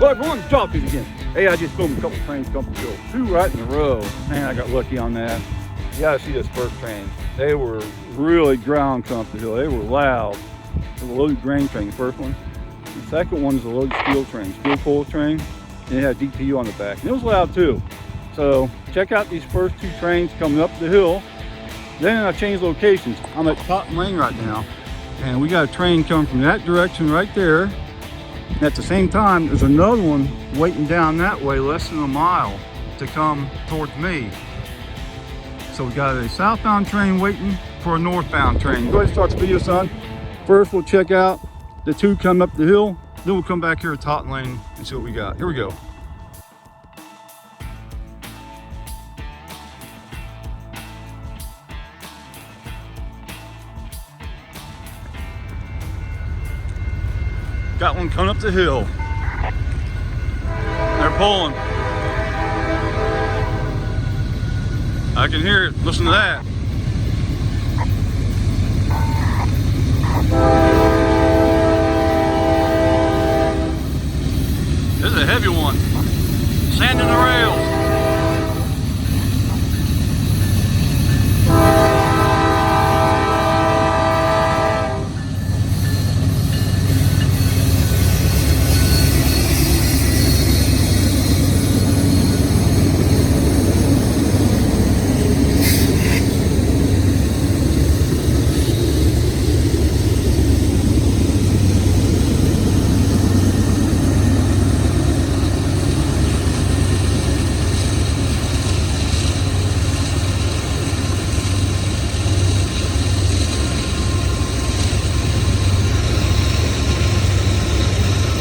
Well, everyone, drop it again. Hey, I just filmed a couple trains come up the hill. 2 right in a row. Man, I got lucky on that. You gotta see those first trains. They were really ground come up the hill. They were loud. It was a loaded grain train, the first one. The second one is a loaded steel train, steel pole train. And it had DPU on the back. And it was loud too. So check out these first 2 trains coming up the hill. Then I changed locations. I'm at Totten Lane right now. And we got a train coming from that direction right there. And at the same time, there's another one waiting down that way, less than a mile, to come towards me. So we got a southbound train waiting for a northbound train. Go ahead and start the video, son. First, we'll check out the 2 coming up the hill. Then we'll come back here at Totten Lane and see what we got. Here we go. Got one coming up the hill. They're pulling. I can hear it. Listen to that. This is a heavy one. Sand in the rails.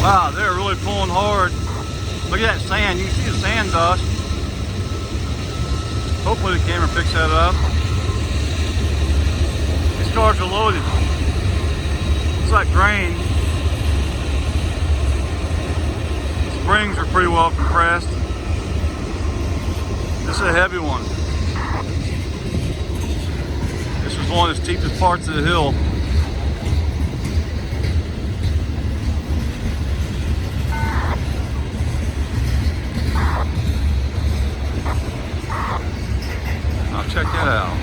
Wow, they're really pulling hard. Look at that sand. You can see the sand dust. Hopefully the camera picks that up. These cars are loaded. It's like grain. The springs are pretty well compressed. This is a heavy one. This was one of the steepest parts of the hill. Check that out.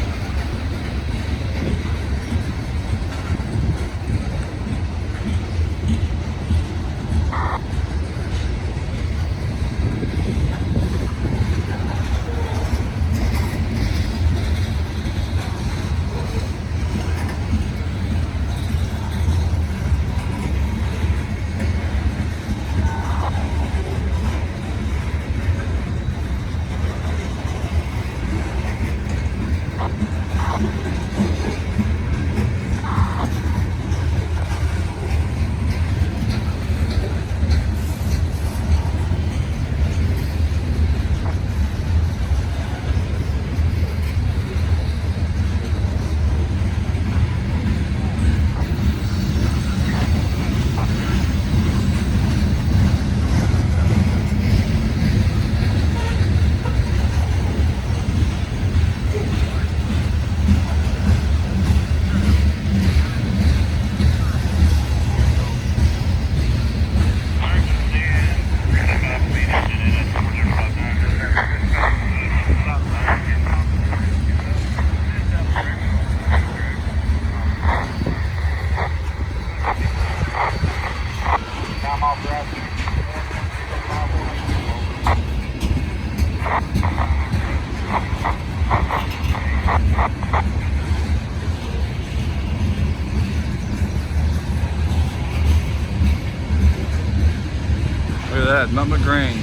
Look at that, nothing but grain.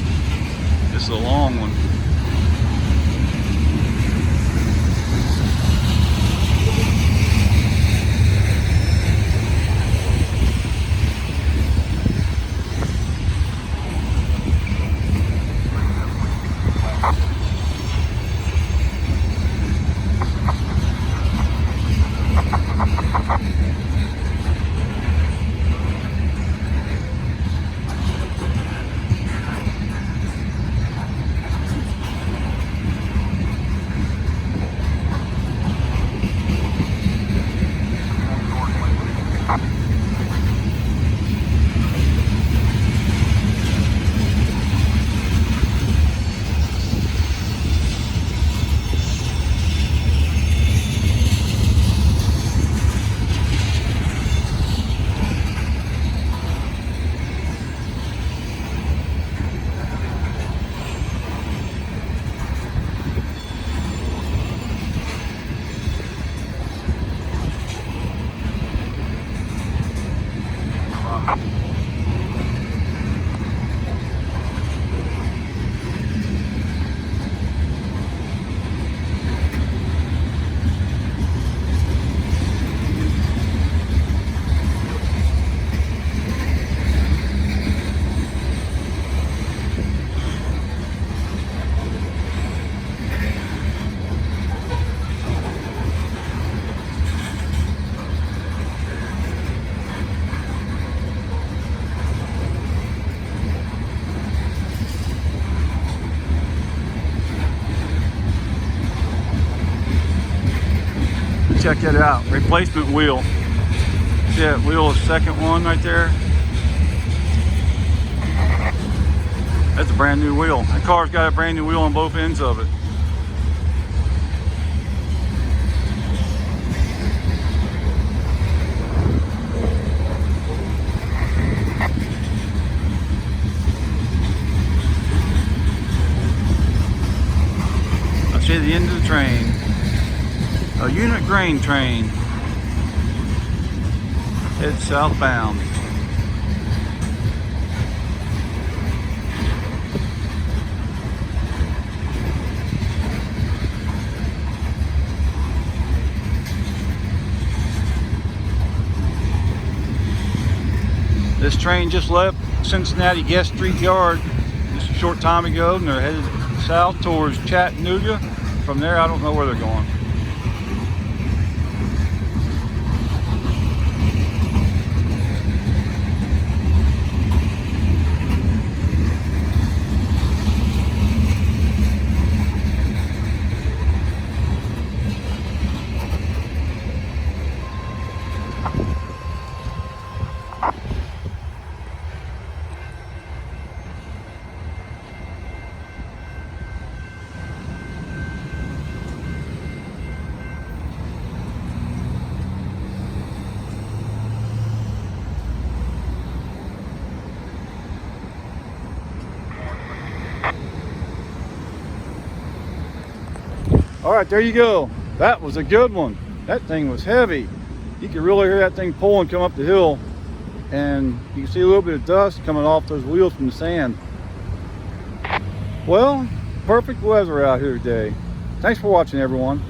This is a long one. Check that out, replacement wheel. See that wheel, is second one right there? That's a brand new wheel. That car's got a brand new wheel on both ends of it. I see the end of the train. A unit grain train heads southbound. This train just left Cincinnati Guest Street Yard just a short time ago, and they're headed south towards Chattanooga. From there, I don't know where they're going. All right, there you go. That was a good one. That thing was heavy. You could really hear that thing pulling come up the hill, and you can see a little bit of dust coming off those wheels from the sand. Well, perfect weather out here today. Thanks for watching, everyone.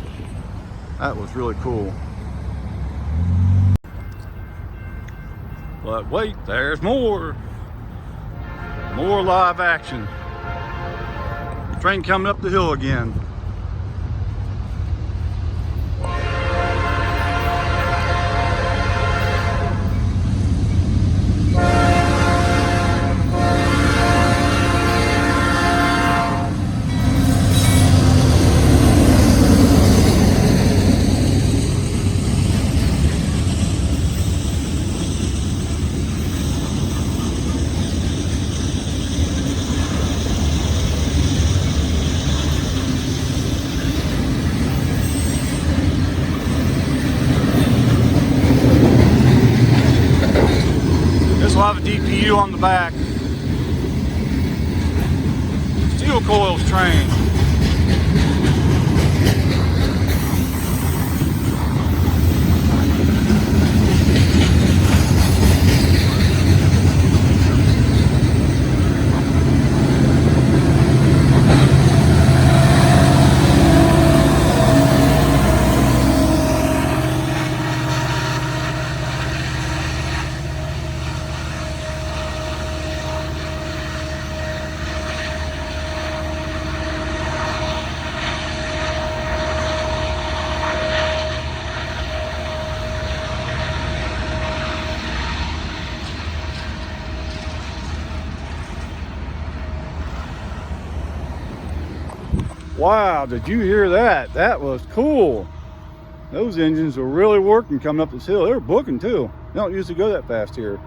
That was really cool. But wait, there's more. More live action. The train coming up the hill again. This will have a DPU on the back. Steel coils train. Wow, did you hear that? That was cool. Those engines were really working coming up this hill. They were booking too. They don't usually go that fast here.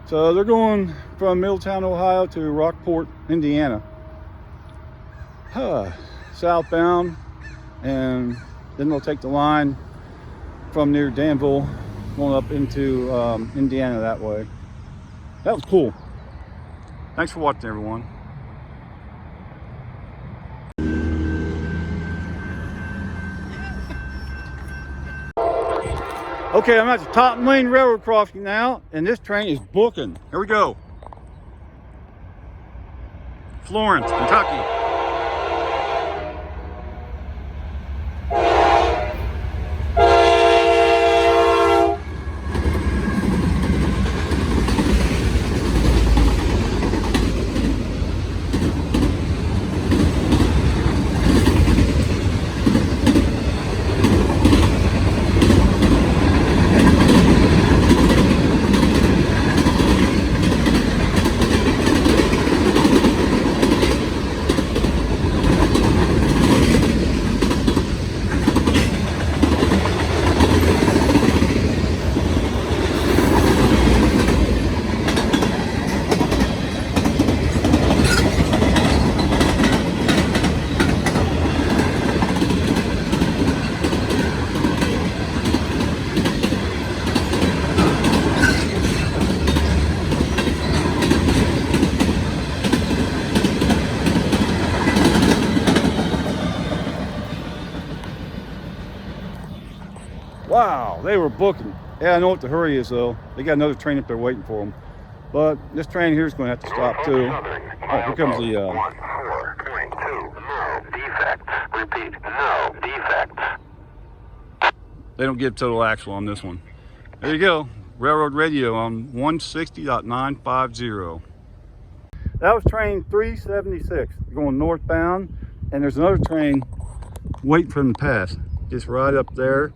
So they're going from Middletown, Ohio to Rockport, Indiana. Southbound, and then they'll take the line from near Danville going up into Indiana that way. That was cool. Thanks for watching, everyone. Okay, I'm at the Totten Lane railroad crossing now, and this train is booking. Here we go. Florence, Kentucky. Wow, they were booking. Yeah, I know what the hurry is though. They got another train up there waiting for them. But this train here is going to have to stop too. Oh, here comes the 14.2, no defects. Repeat, no defects. They don't give total axle on this one. There you go. Railroad radio on 160.950. That was train 376 going northbound, and there's another train waiting for them to pass. Just right up there.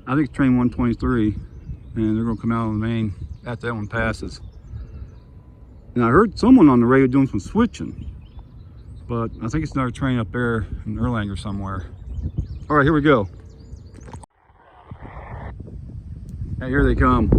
I think it's train 123, and they're going to come out on the main after that one passes. And I heard someone on the radio doing some switching, but I think it's another train up there in Erlanger somewhere. All right, here we go. And here they come.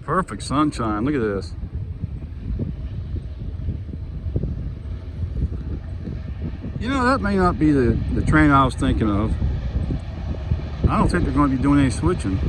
Perfect sunshine, look at this. You know, that may not be the train I was thinking of. I don't think they're going to be doing any switching.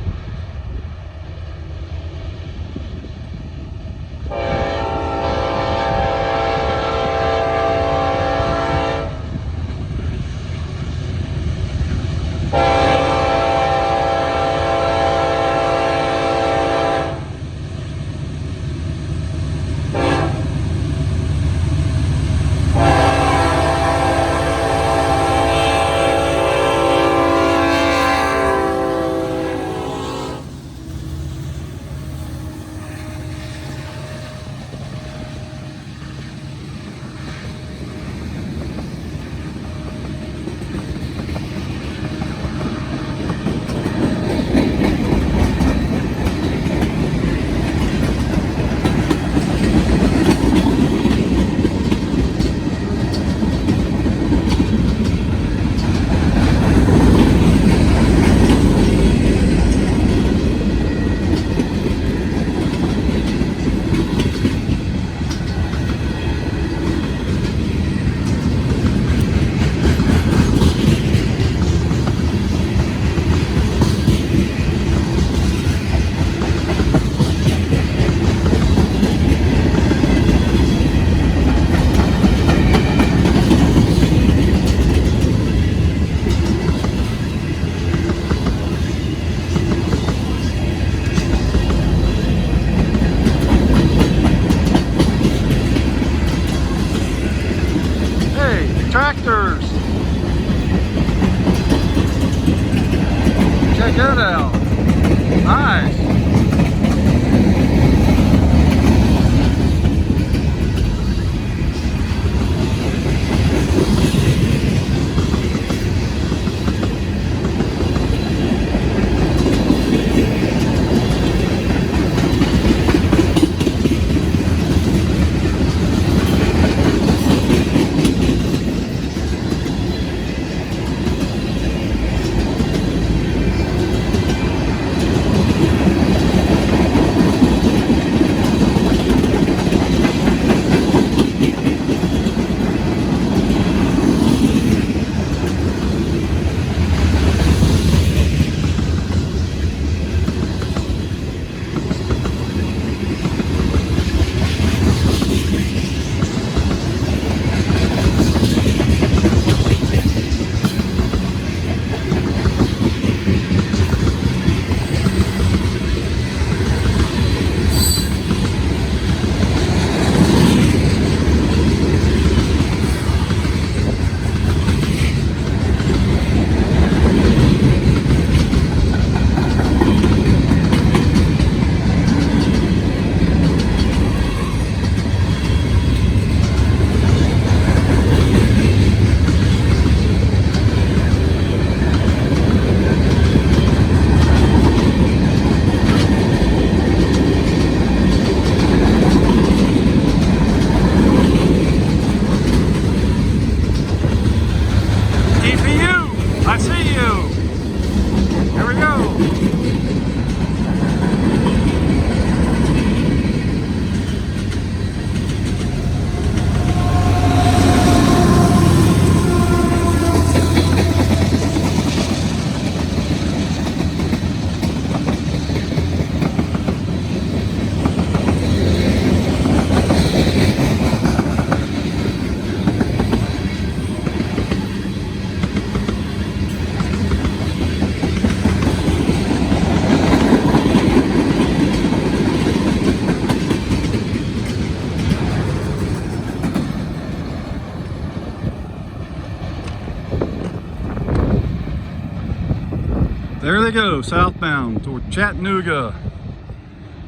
There they go, southbound toward Chattanooga.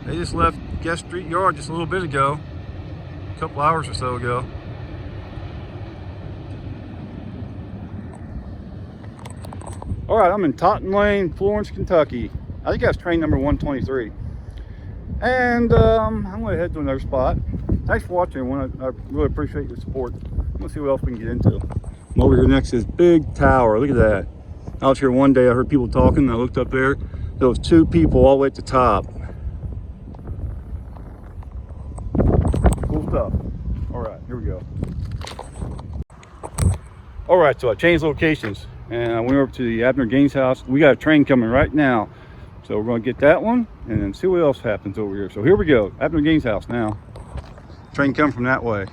They just left Guest Street Yard just a little bit ago, a couple hours or so ago. All right, I'm in Totten Lane, Florence, Kentucky. I think that's train number 123. And I'm going to head to another spot. Thanks for watching, everyone. I really appreciate your support. Let's see what else we can get into. I'm over here next to this big tower. Look at that. I was here one day, I heard people talking, and I looked up there. There was 2 people all the way at the top. Cool stuff. All right, here we go. All right, so I changed locations, and I went over to the Abner Gaines house. We got a train coming right now. So we're going to get that one, and then see what else happens over here. So here we go, Abner Gaines house now. Train coming from that way.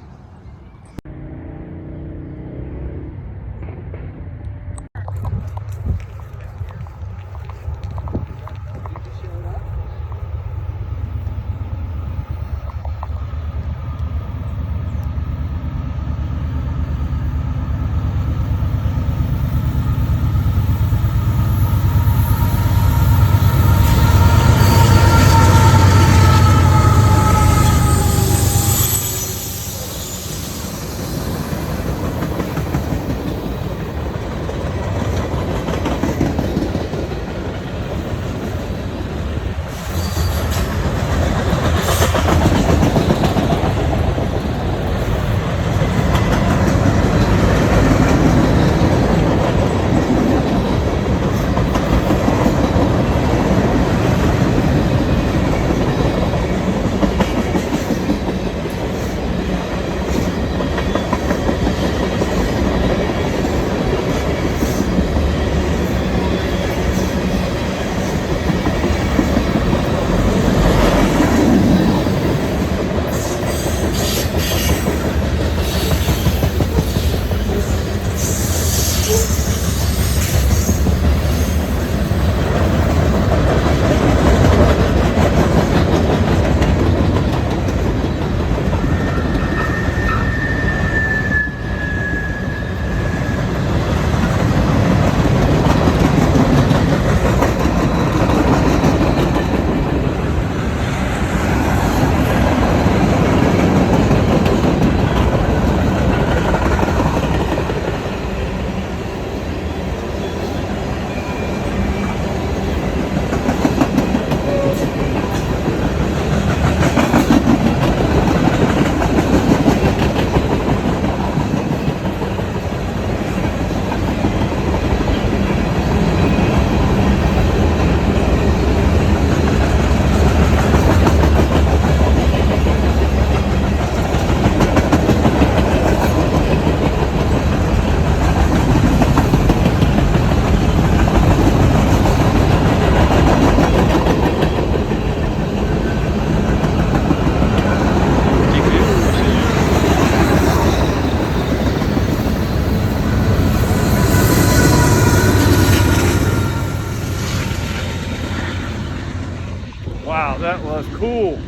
Wow, that was cool.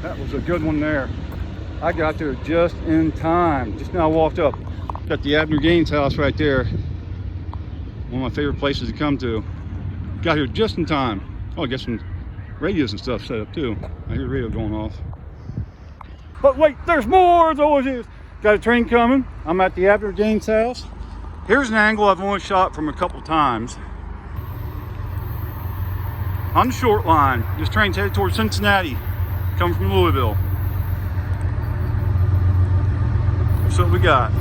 That was a good one there. I got there just in time. Just now walked up. Got the Abner Gaines house right there. One of my favorite places to come to. Got here just in time. Oh, I got some radios and stuff set up too. I hear the radio going off. But wait, there's more, as always is. Got a train coming. I'm at the Abner Gaines house. Here's an angle I've only shot from a couple times. On the short line, this train's headed towards Cincinnati, coming from Louisville. So what we got?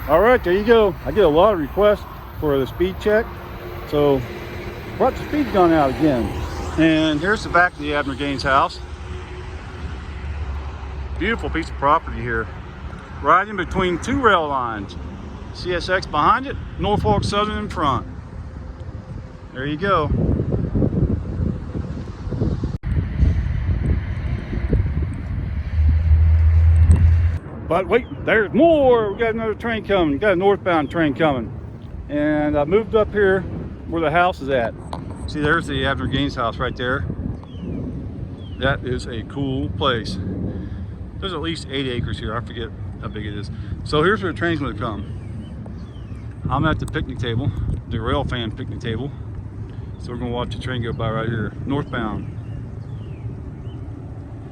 All right, there you go. I get a lot of requests for the speed check, so brought the speed gun out again. And here's the back of the Abner Gaines house. Beautiful piece of property here, right in between two rail lines. CSX behind it, Norfolk Southern in front. There you go. But wait, there's more. We got another train coming. We got a northbound train coming. And I moved up here where the house is at. See, there's the Abner Gaines house right there. That is a cool place. There's at least 8 acres here. I forget how big it is. So here's where the train's gonna come. I'm at the picnic table, the rail fan picnic table. So we're gonna watch the train go by right here, northbound.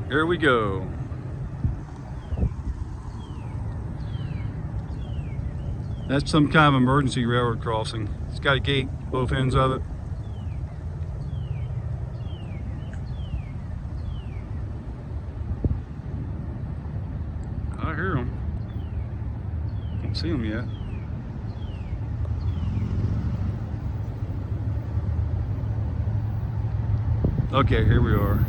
Here we go. That's some kind of emergency railroad crossing. It's got a gate, both ends of it. I hear them. Can't see them yet. Okay, here we are.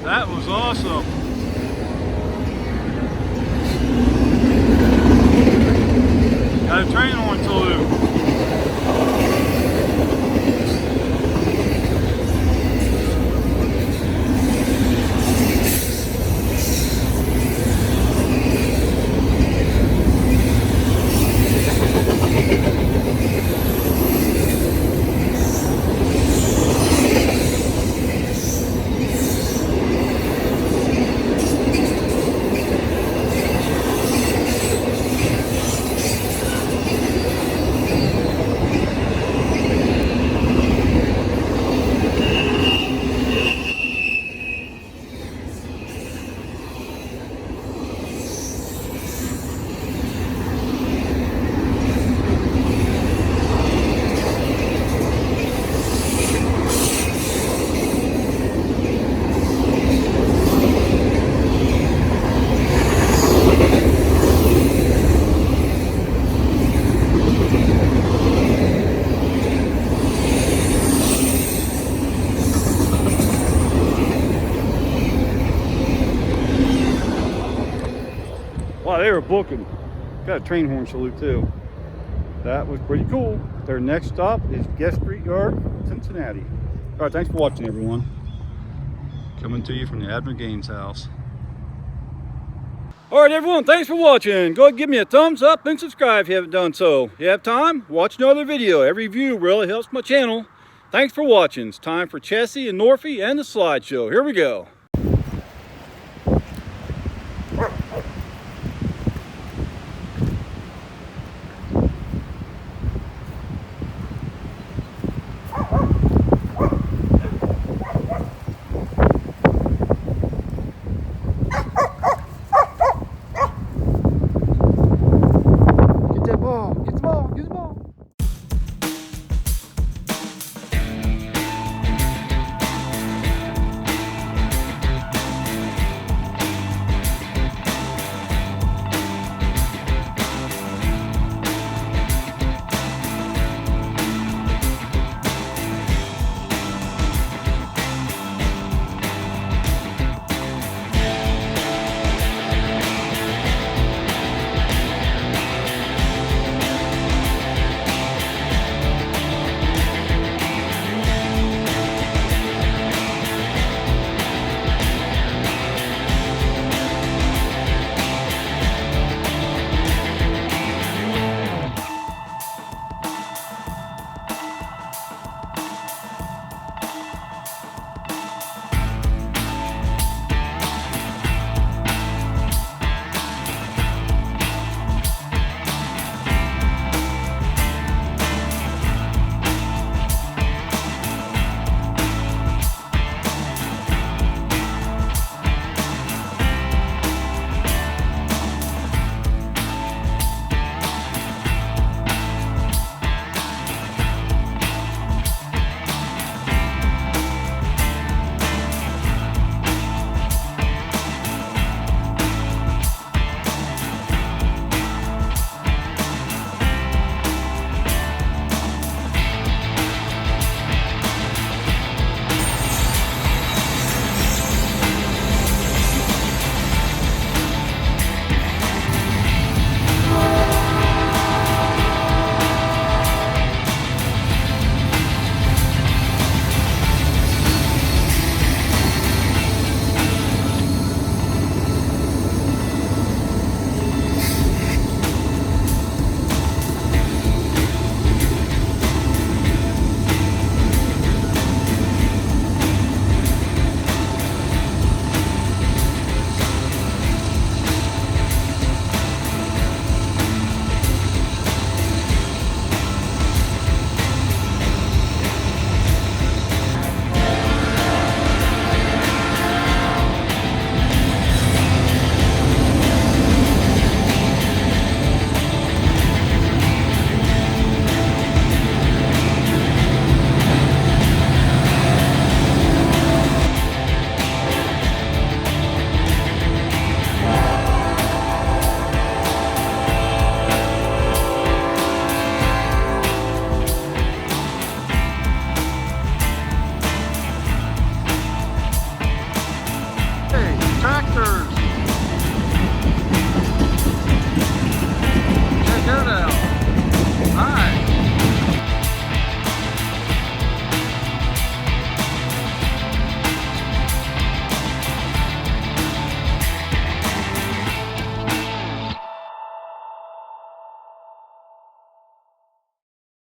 That was awesome. Got a train horn salute. Wow, they were booking. Got a train horn salute too. That was pretty cool. Their next stop is Guest Street Yard, Cincinnati. All right, thanks for watching, everyone. Coming to you from the Abner Gaines house. All right, everyone, thanks for watching. Go ahead and give me a thumbs up and subscribe if you haven't done so. If you have time, watch another video. Every view really helps my channel. Thanks for watching. It's time for Chessie and Norfie and the slideshow. Here we go.